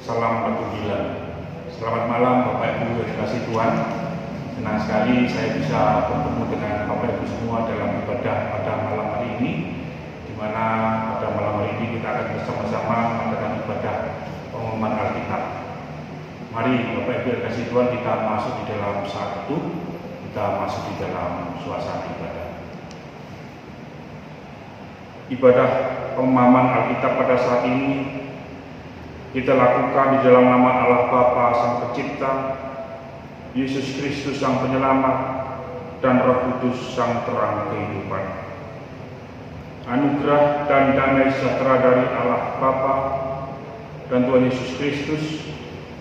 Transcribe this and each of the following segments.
Salam Batu Gila. Selamat malam Bapak Ibu yang dikasihi Tuhan. Senang sekali saya bisa bertemu dengan Bapak Ibu semua dalam ibadah pada malam hari ini, di mana pada malam hari ini kita akan bersama-sama mengadakan ibadah pengumuman Alkitab. Mari Bapak Ibu yang dikasihi Tuhan, kita masuk di dalam saat itu, kita masuk di dalam suasana ibadah. Ibadah pemahaman Alkitab pada saat ini kita lakukan di dalam nama Allah Bapa Sang Pencipta, Yesus Kristus Sang Penyelamat, dan Roh Kudus Sang Terang Kehidupan. Anugerah dan damai sejahtera dari Allah Bapa dan Tuhan Yesus Kristus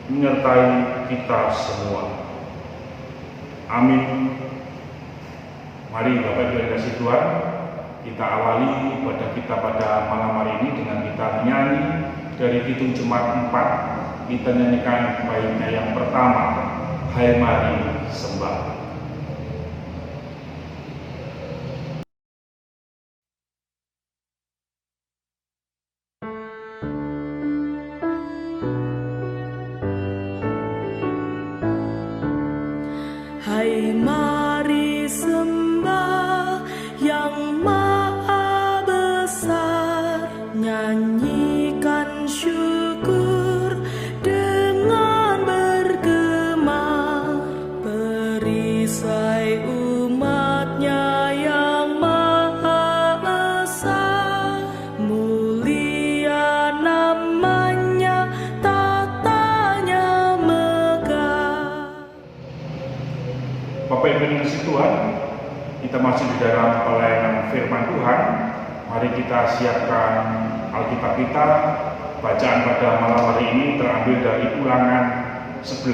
menyertai kita semua. Amin. Mari Bapak Ibu yang dikasihi Tuhan, kita awali ibadah kita pada malam hari ini dengan kita menyanyi dari Kidung Jemaat 4. Kita nyanyikan baitnya yang pertama, Hai Mari Sembah. Hai mari sembah yang maha besar, nyanyikan syukur dengan bergema, perisai umatnya yang maha esa, mulia namanya, tatanya megah. Bapak Ibu yang dikasihi Tuhan, kita masih di dalam pelayanan firman Tuhan. Mari kita siapkan Alkitab kita. Bacaan pada malam hari ini terambil dari Ulangan 11.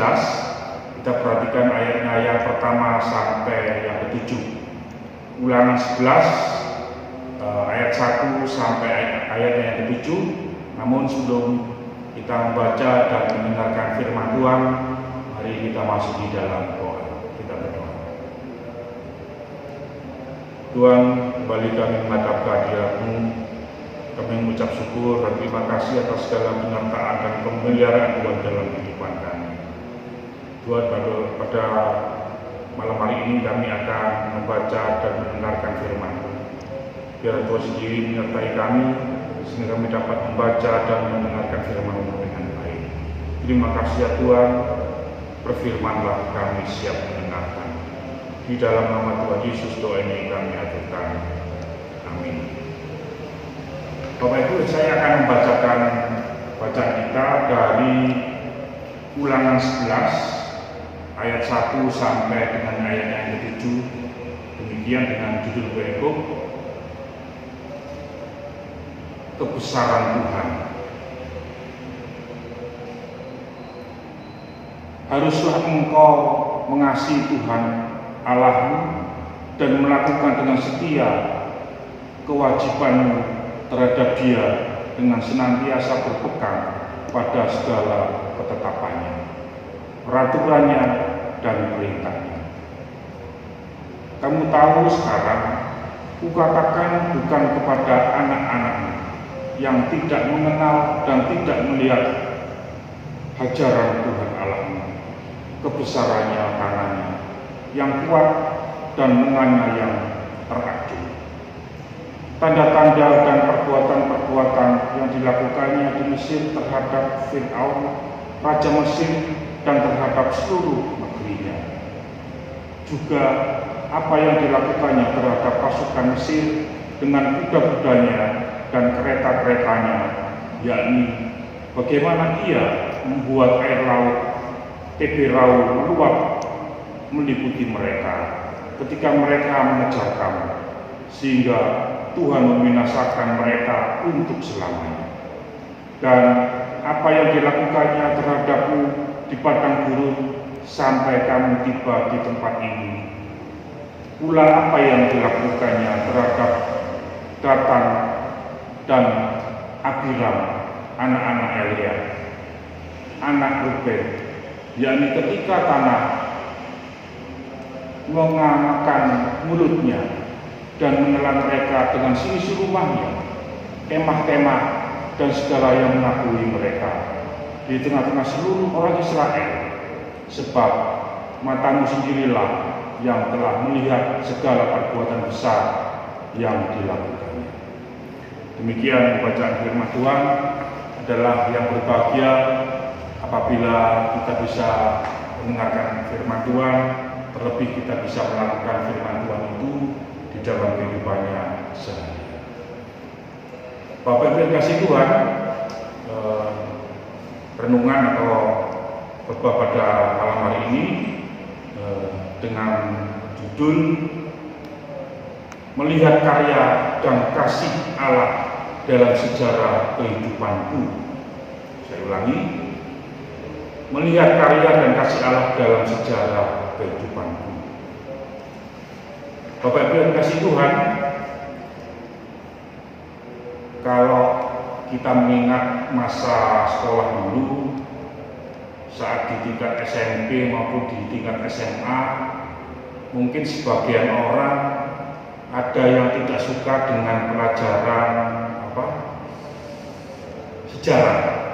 Kita perhatikan ayatnya yang pertama sampai yang ke-7. Ulangan 11 ayat 1 sampai ayatnya yang ke-7. Namun sebelum kita membaca dan mendengarkan firman Tuhan, mari kita masuk di dalam doa. Kita berdoa. Tuhan, kembali kami menghadap kehadirat-Mu. Kami mengucap syukur dan terima kasih atas segala penyertaan dan pemeliharaan Tuhan dalam kehidupan kami. Tuhan, pada malam hari ini kami akan membaca dan mendengarkan firman-Mu. Biar Tuhan sendiri menyertai kami, sehingga kami dapat membaca dan mendengarkan firman-Mu dengan baik. Terima kasih ya Tuhan, berfirmanlah, kami siap mendengarkan. Di dalam nama Tuhan Yesus doa ini kami aturkan. Amin. Bapak Ibu, saya akan membacakan bacaan kita dari Ulangan 11 ayat 1 sampai dengan ayat yang ke-7. Demikian dengan judul berikut, Kebesaran Tuhan. Haruslah engkau mengasihi Tuhan Allahmu dan melakukan dengan setia kewajibanmu terhadap Dia dengan senantiasa berpegang pada segala ketetapannya, peraturannya, dan perintahnya. Kamu tahu sekarang, kukatakan bukan kepada anak-anakmu yang tidak mengenal dan tidak melihat hajaran Tuhan Allahmu, kebesarannya tangannya yang kuat dan lengannya yang teracung, tanda-tanda dan perbuatan-perbuatan yang dilakukannya di Mesir terhadap Fir'aun, Raja Mesir, dan terhadap seluruh negerinya. Juga apa yang dilakukannya terhadap pasukan Mesir dengan kuda-kudanya dan kereta-keretanya, yakni bagaimana ia membuat air laut Teberau meluap meliputi mereka ketika mereka mengejar kamu, sehingga Tuhan membinasakan mereka untuk selamanya. Dan apa yang dilakukannya terhadapmu di padang gurun sampai kamu tiba di tempat ini, pula apa yang dilakukannya terhadap Datan dan Abiram, anak-anak Elia, anak Ruben, yakni ketika tanah mengamakan mulutnya dan menelan mereka dengan seisi rumahnya, kemah-kemah dan segala yang mengakui mereka, di tengah-tengah seluruh orang Israel, sebab matamu sendirilah yang telah melihat segala perbuatan besar yang dilakukannya. Demikian bacaan firman Tuhan adalah yang berbahagia apabila kita bisa mendengarkan firman Tuhan, terlebih kita bisa melakukan firman Tuhan itu di dalam kehidupannya sehari-hari. Bapak Ibu yang kasih Tuhan, renungan atau khotbah pada malam hari ini dengan judul Melihat Karya dan Kasih Allah dalam Sejarah Kehidupanku. Saya ulangi, melihat karya dan kasih Allah dalam sejarah kehidupanku. Bapak Ibu yang kasih Tuhan, kalau kita mengingat masa sekolah dulu, saat di tingkat SMP maupun di tingkat SMA, mungkin sebagian orang ada yang tidak suka dengan pelajaran sejarah.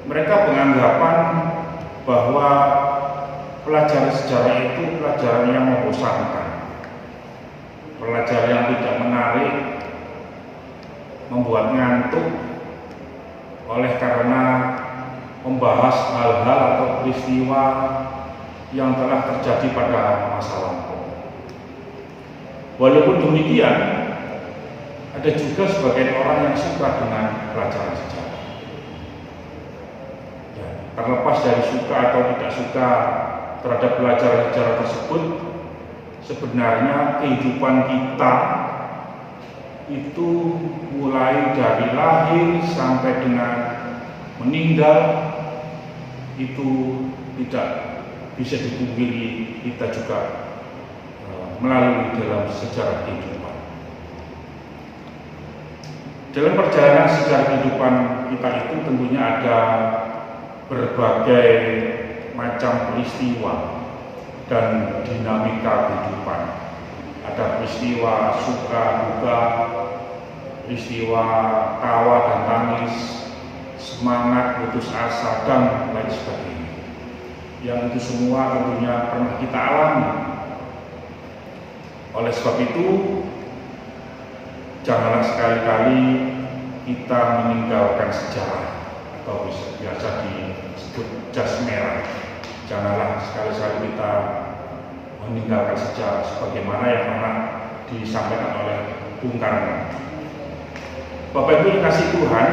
Mereka beranggapan bahwa pelajaran sejarah itu pelajaran yang membosankan, pelajaran yang tidak menarik, membuat ngantuk, oleh karena membahas hal-hal atau peristiwa yang telah terjadi pada masa lampau. Walaupun demikian, ada juga sebagian orang yang suka dengan pelajaran sejarah. Ya, terlepas dari suka atau tidak suka terhadap pelajaran sejarah tersebut, sebenarnya kehidupan kita itu mulai dari lahir sampai dengan meninggal itu tidak bisa dipungkiri, kita juga melalui dalam sejarah kehidupan. Dalam perjalanan sejarah kehidupan kita itu tentunya ada berbagai macam peristiwa dan dinamika kehidupan. Ada peristiwa suka duka, peristiwa tawa dan tangis, semangat, putus asa, dan lain sebagainya. Yang itu semua tentunya pernah kita alami. Oleh sebab itu, janganlah sekali-kali kita meninggalkan sejarah, atau biasa disebut jas merah. Janganlah sekali-kali kita meninggalkan sejarah sebagaimana yang pernah disampaikan oleh Bung Karno. Bapak Ibu yang kasih Tuhan,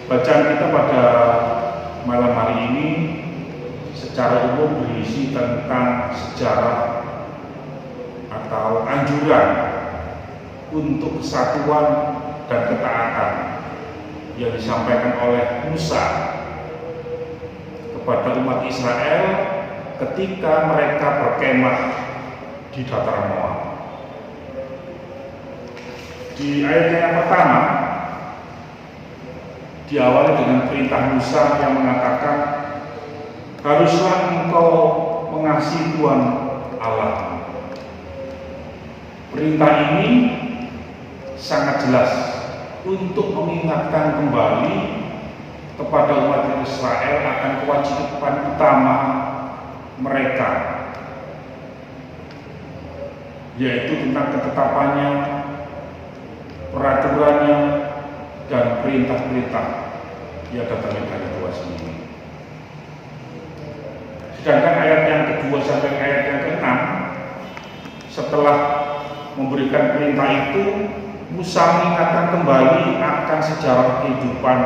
bacaan kita pada malam hari ini secara umum berisi tentang sejarah atau anjuran untuk kesatuan dan ketaatan yang disampaikan oleh Musa kepada umat Israel ketika mereka berkemah di dataran Moab. Di ayat yang pertama diawali dengan perintah Musa yang mengatakan, haruslah engkau mengasihi Tuhan Allah. Perintah ini sangat jelas untuk mengingatkan kembali kepada umat Israel akan kewajiban utama mereka, yaitu tentang ketetapannya, peraturannya, dan perintah-perintah yang datangnya dari Tuhan sendiri. Sedangkan ayat yang kedua sampai ayat yang ke-6, setelah memberikan perintah itu, Musa mengingatkan kembali akan sejarah kehidupan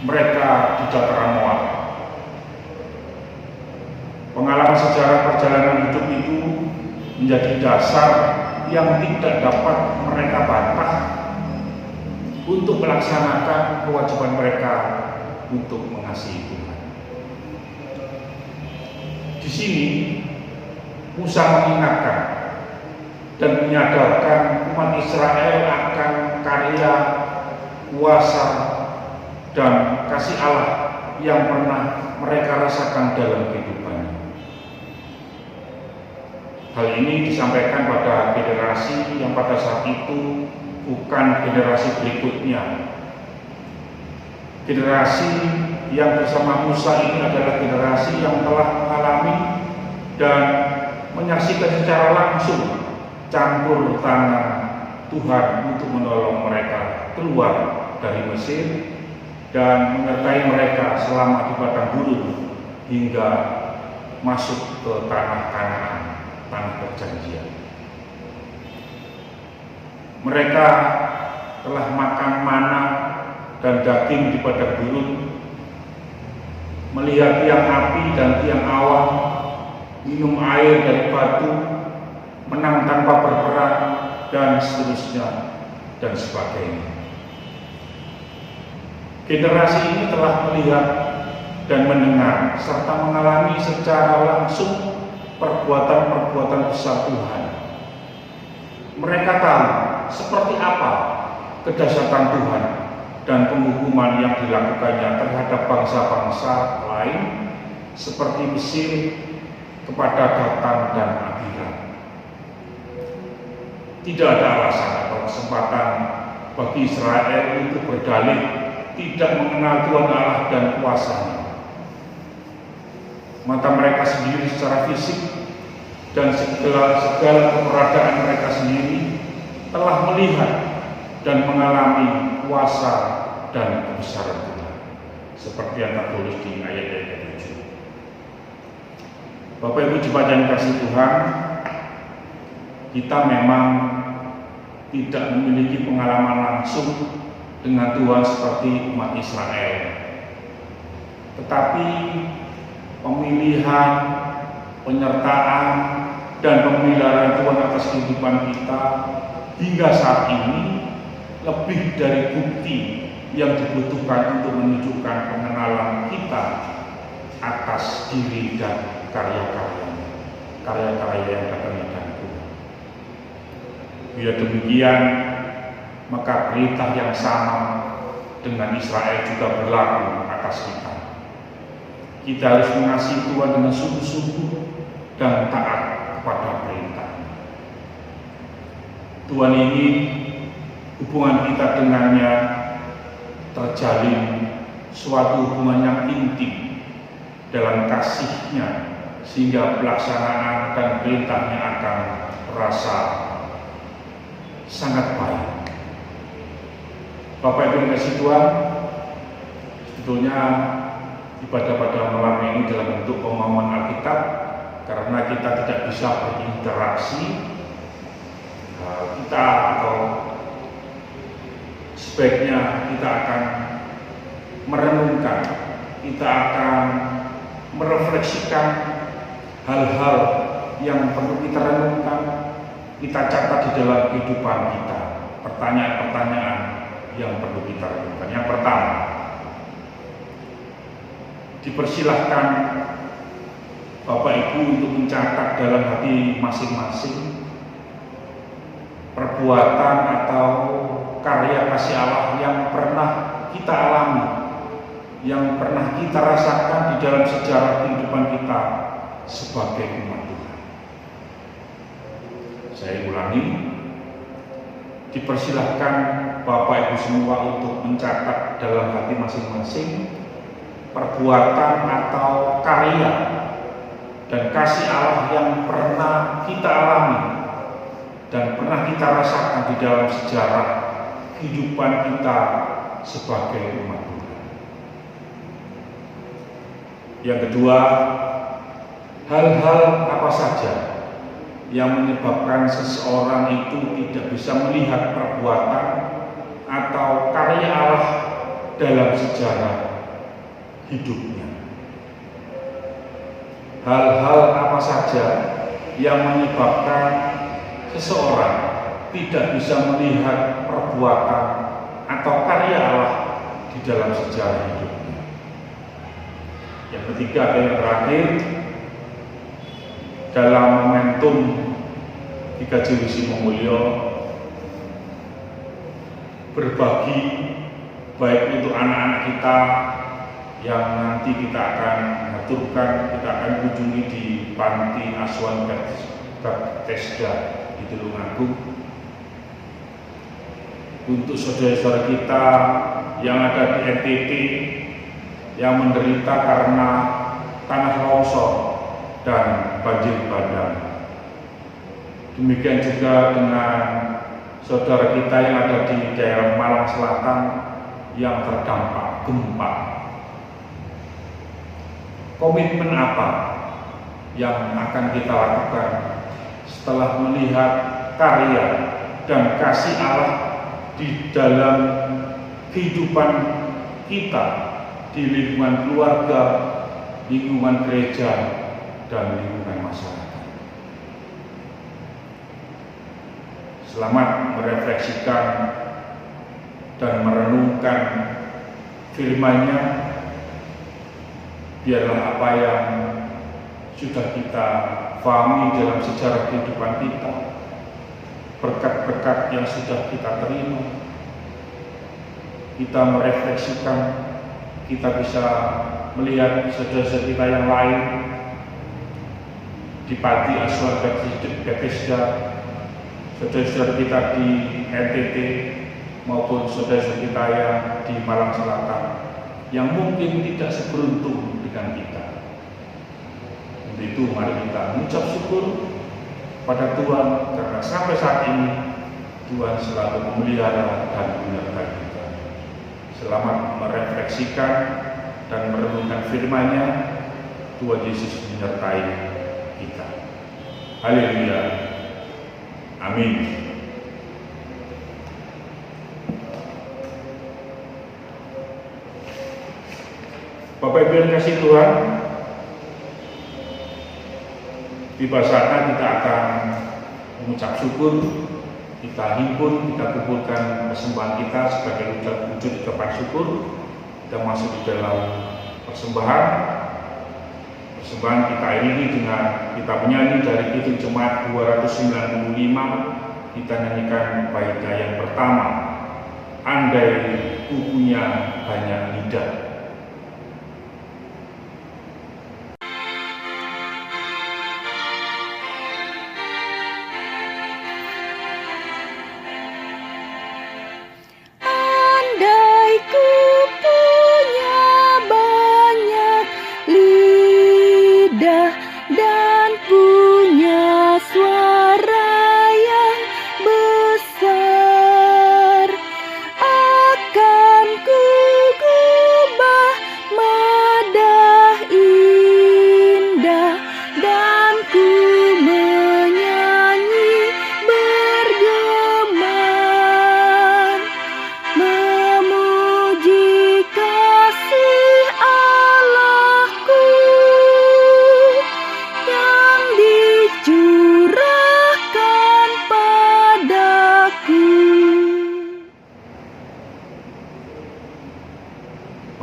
mereka di dataran Moab. Pengalaman sejarah perjalanan hidup itu menjadi dasar yang tidak dapat mereka bantah untuk melaksanakan kewajiban mereka untuk mengasihi Tuhan. Di sini Musa mengingatkan dan menyadarkan umat Israel akan karya, kuasa, dan kasih Allah yang pernah mereka rasakan dalam kehidupannya. Hal ini disampaikan pada generasi yang pada saat itu bukan generasi berikutnya, Generasi yang bersama Musa ini adalah generasi yang telah mengalami dan menyaksikan secara langsung campur tangan Tuhan untuk menolong mereka keluar dari Mesir dan menyertai mereka selama di padang gurun hingga masuk ke tanah Kanaan, tanah perjanjian. Mereka telah makan mana dan daging di padang gurun, melihat tiang api dan tiang awan, minum air dari batu, menang tanpa berperang, dan seterusnya dan sebagainya. Generasi ini telah melihat dan mendengar serta mengalami secara langsung perbuatan-perbuatan besar Tuhan. Mereka tahu seperti apa kedahsyatan Tuhan dan penghukuman yang dilakukannya terhadap bangsa-bangsa lain seperti Mesir kepada Datan dan Abiram. Tidak ada alasan atau kesempatan bagi Israel untuk berdalih tidak mengenal Tuhan Allah dan kuasa-Nya. Mata mereka sendiri secara fisik dan segala keberadaan mereka sendiri telah melihat dan mengalami kuasa dan kebesaran Tuhan, seperti yang tertulis di ayat 7. Bapak Ibu jemaat yang kasih Tuhan, kita memang tidak memiliki pengalaman langsung dengan Tuhan seperti umat Israel, tetapi pemilihan, penyertaan, dan pemeliharaan Tuhan atas kehidupan kita hingga saat ini lebih dari bukti yang dibutuhkan untuk menunjukkan pengenalan kita atas diri dan karya-karya yang datangnya dari Tuhan. Bila demikian, maka perintah yang sama dengan Israel juga berlaku atas kita. Kita harus mengasihi Tuhan dengan sungguh-sungguh dan taat kepada perintah-Nya. Tuhan ingin hubungan kita dengannya terjalin suatu hubungan yang intim dalam kasih-Nya, sehingga pelaksanaan dan perintah-Nya akan terasa sangat baik. Bapak Ibu dikasihi Tuhan, sebetulnya ibadah pada malam ini dalam bentuk pemahaman Alkitab, karena kita tidak bisa berinteraksi, kita atau sebaiknya kita akan merenungkan, kita akan merefleksikan hal-hal yang perlu kita renungkan, kita catat di dalam kehidupan kita, pertanyaan-pertanyaan yang perlu kita renungkan. Yang pertama, dipersilahkan Bapak Ibu untuk mencatat dalam hati masing-masing perbuatan atau karya kasih Allah yang pernah kita alami, yang pernah kita rasakan di dalam sejarah kehidupan kita sebagai umat Tuhan. Saya ulangi, dipersilahkan Bapak Ibu semua untuk mencatat dalam hati masing-masing perbuatan atau karya dan kasih Allah yang pernah kita alami dan pernah kita rasakan di dalam sejarah kehidupan kita sebagai umat Tuhan. Yang kedua, hal-hal apa saja yang menyebabkan seseorang itu tidak bisa melihat perbuatan atau karya Allah dalam sejarah hidupnya. Hal-hal apa saja yang menyebabkan seseorang tidak bisa melihat perbuatan atau karya Allah di dalam sejarah hidupnya. Yang ketiga dan yang terakhir, dalam momentum GKJ Wisimo Mulyo berbagi baik untuk anak-anak kita yang nanti kita akan aturkan, kita akan kunjungi di Panti Asuhan Bethesda di Tulungagung, untuk saudara-saudara kita yang ada di NTT yang menderita karena tanah longsor dan banjir bandang. Demikian juga dengan saudara kita yang ada di daerah Malang Selatan yang terdampak gempa. Komitmen apa yang akan kita lakukan setelah melihat karya dan kasih Allah di dalam kehidupan kita, di lingkungan keluarga, lingkungan gereja, dan lingkungan masyarakat? Selamat merefleksikan dan merenungkan firman-Nya. Biarlah apa yang sudah kita pahami dalam sejarah kehidupan kita, berkat-berkat yang sudah kita terima, kita merefleksikan, kita bisa melihat saudara-saudara kita yang lain di Panti Asuhan Bethesda, saudara-saudara kita di NTT, maupun saudara-saudara kita yang di Malang Selatan yang mungkin tidak seberuntung dengan kita. Untuk itu mari kita mengucap syukur pada Tuhan karena sampai saat ini Tuhan selalu memelihara dan menyertai kita. Selamat merefleksikan dan merenungkan firman-Nya. Tuhan Yesus menyertai kita. Haleluya. Amin. Bapak Ibu yang kasih Tuhan, tiba saatnya kita akan mengucap syukur, kita himpun, kita kumpulkan persembahan kita sebagai wujud ucapan syukur. Kita masuk di dalam persembahan. Persembahan kita ini dengan kita menyanyi dari Kidung Jemaat 295, kita nyanyikan baitnya yang pertama, Andai Ku Punya Banyak Lidah.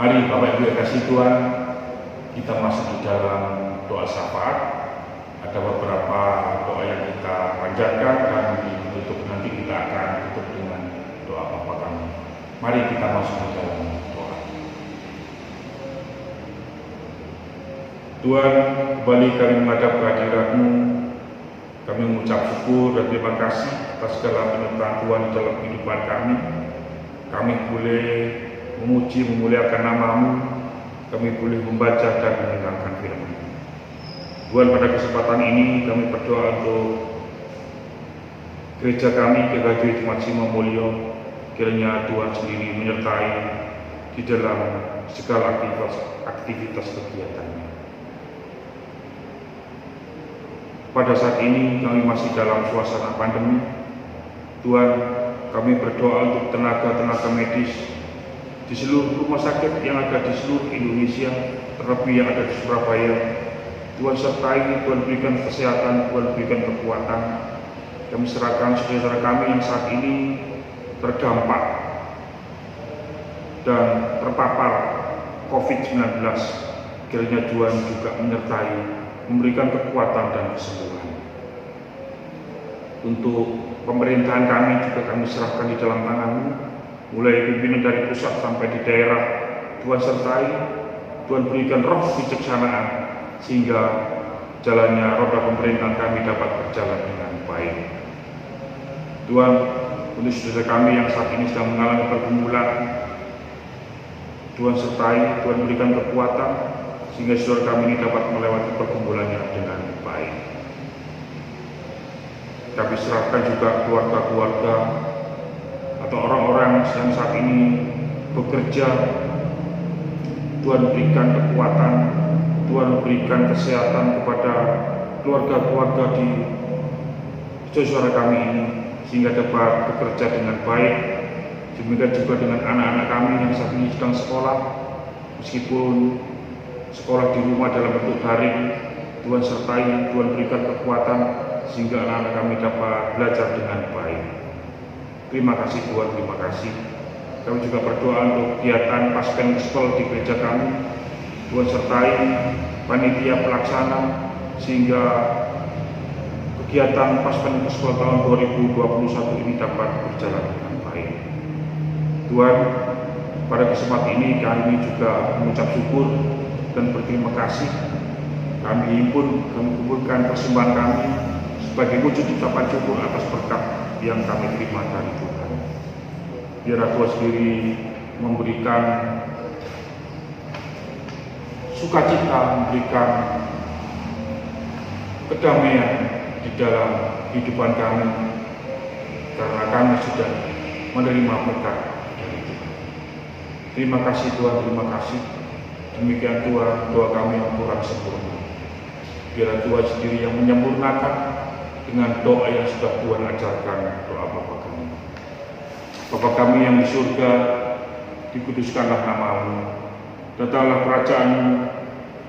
Mari Bapak Ibu yang kasih Tuhan, kita masuk di dalam doa syafaat. Ada beberapa doa yang kita panjatkan dan di penutup nanti kita akan tutup dengan doa Bapa kami. Mari kita masuk di dalam doa. Tuhan, kembali kami menghadap kehadirat-Mu. Kami mengucap syukur dan terima kasih atas segala penyertaan Tuhan di dalam kehidupan kami. Kami boleh memuji, memuliakan nama-Mu, kami boleh membaca dan mendengarkan firman. Tuhan, pada kesempatan ini kami berdoa untuk gereja kami, GKJ Jemaat Simo Mulyo. Kiranya Tuhan sendiri menyertai di dalam segala aktivitas kegiatannya. Pada saat ini kami masih dalam suasana pandemi. Tuhan, kami berdoa untuk tenaga-tenaga medis di seluruh rumah sakit yang ada di seluruh Indonesia, terlebih yang ada di Surabaya. Tuhan sertai, Tuhan berikan kesehatan, Tuhan berikan kekuatan. Kami serahkan saudara kami yang saat ini terdampak dan terpapar COVID-19. Kiranya Tuhan juga menyertai, memberikan kekuatan dan kesembuhan. Untuk pemerintahan kami juga kami serahkan di dalam tangan-Mu. Mulai pimpinan dari pusat sampai di daerah, Tuhan sertai, Tuhan berikan roh kebijaksanaan sehingga jalannya roda pemerintahan kami dapat berjalan dengan baik. Tuhan, untuk saudara kami yang saat ini sedang mengalami pergumulan, Tuhan sertai, Tuhan berikan kekuatan sehingga saudara kami ini dapat melewati pergumulannya dengan baik. Kami serahkan juga keluarga-keluarga atau orang-orang yang saat ini bekerja. Tuhan berikan kekuatan, Tuhan berikan kesehatan kepada keluarga-keluarga di saudara kami ini sehingga dapat bekerja dengan baik. Demikian juga dengan anak-anak kami yang saat ini sedang sekolah, meskipun sekolah di rumah dalam bentuk daring. Tuhan sertai, Tuhan berikan kekuatan sehingga anak-anak kami dapat belajar dengan baik. Terima kasih Tuhan, terima kasih. Kami juga berdoa untuk kegiatan Pasca Gospel di gereja kami. Tuhan sertai panitia pelaksana sehingga kegiatan Pasca Gospel tahun 2021 ini dapat berjalan dengan baik. Tuhan, pada kesempatan ini kami juga mengucap syukur dan berterima kasih. Kami kumpulkan persembahan kami sebagai wujud ucapan syukur atas berkat yang kami terima dari Tuhan. Biar Tuhan sendiri memberikan sukacita, memberikan kedamaian di dalam kehidupan kami, karena kami sudah menerima berkat dari Tuhan. Terima kasih Tuhan, terima kasih. Demikian Tuhan, doa kami yang kurang sempurna. Biar Tuhan sendiri yang menyempurnakan dengan doa yang sudah Tuhan ajarkan, doa Bapa kami. Bapa kami yang di surga, dikuduskanlah nama-Mu. Datanglah kerajaan-Mu,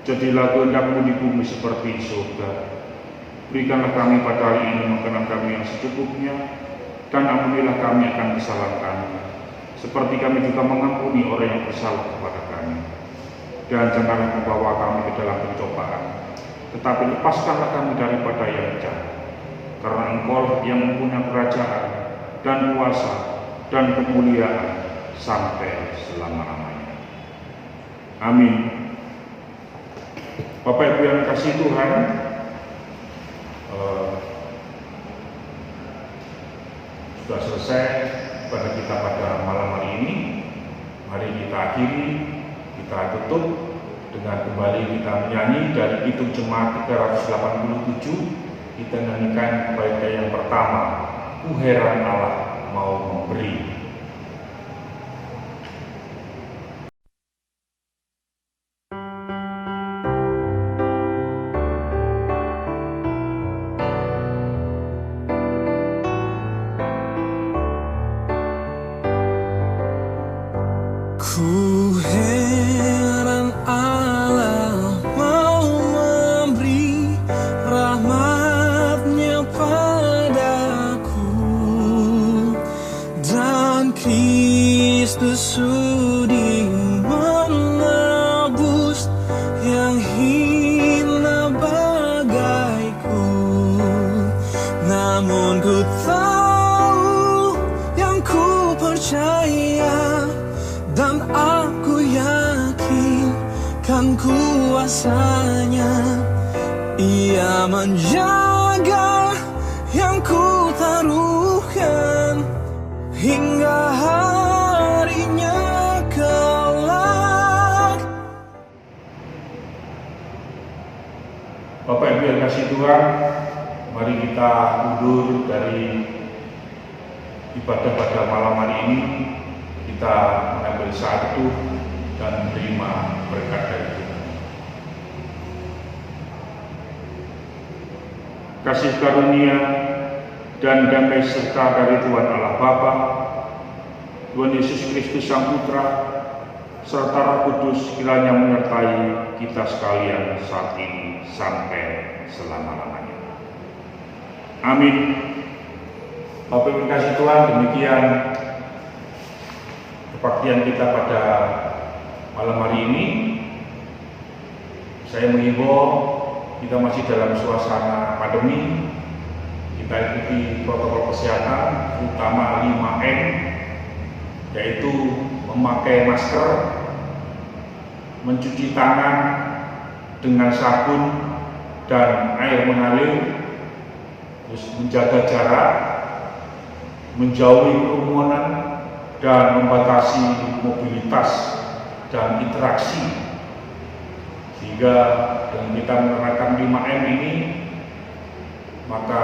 jadilah kehendak-Mu di bumi seperti di surga. Berikanlah kami pada hari ini makanan kami yang secukupnya, dan ampunilah kami akan kesalahan kami, seperti kami juga mengampuni orang yang bersalah kepada kami. Dan janganlah membawa kami ke dalam pencobaan, tetapi lepaskanlah kami daripada yang jahat. Karena Engkau yang mempunyai kerajaan dan kuasa dan kemuliaan sampai selama-lamanya. Amin. Bapak Ibu yang kasih Tuhan, sudah selesai pada kita pada malam hari ini. Mari kita akhiri, kita tutup dengan kembali kita menyanyi dari Kidung Jemaat 387. Kita nyanyikan bait yang pertama, Ku heran Allah mau memberi. Ku heran Allah mau memberi rahmat-Nya padaku, dan Kristus sudi menebus yang hina bagaiku. Namun ku tahu yang ku percaya, dan aku yakin kan kuasa-Nya. Ia menjaga yang ku taruhkan hingga harinya kelak. Bapak Ibu yang kasih Tuhan, mari kita undur dari ibadah pada malam hari ini. Kita mengambil saat itu dan menerima berkat dari Tuhan. Kasih karunia dan damai serta dari Tuhan Allah Bapa, Tuhan Yesus Kristus Sang Putra, serta Roh Kudus kiranya menyertai kita sekalian saat ini sampai selama-lamanya. Amin. Bapak Ibu kasih Tuhan, demikian kebaktian kita pada malam hari ini. Saya menghimbau kita masih dalam suasana pandemi. Kita ikuti protokol kesehatan, terutama 5M, yaitu memakai masker, mencuci tangan dengan sabun dan air mengalir, terus menjaga jarak, menjauhi kerumunan, dan membatasi mobilitas dan interaksi, sehingga dengan kita menerapkan 5M ini, maka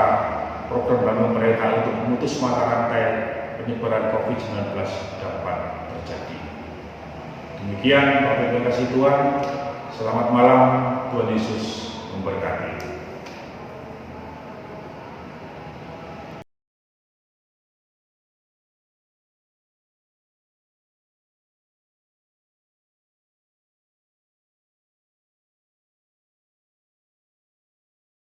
program Bandung Merdeka untuk memutus mata rantai penyebaran COVID-19 dapat terjadi. Demikian, Bapak Ibu kasih Tuhan, selamat malam, Tuhan Yesus memberkati.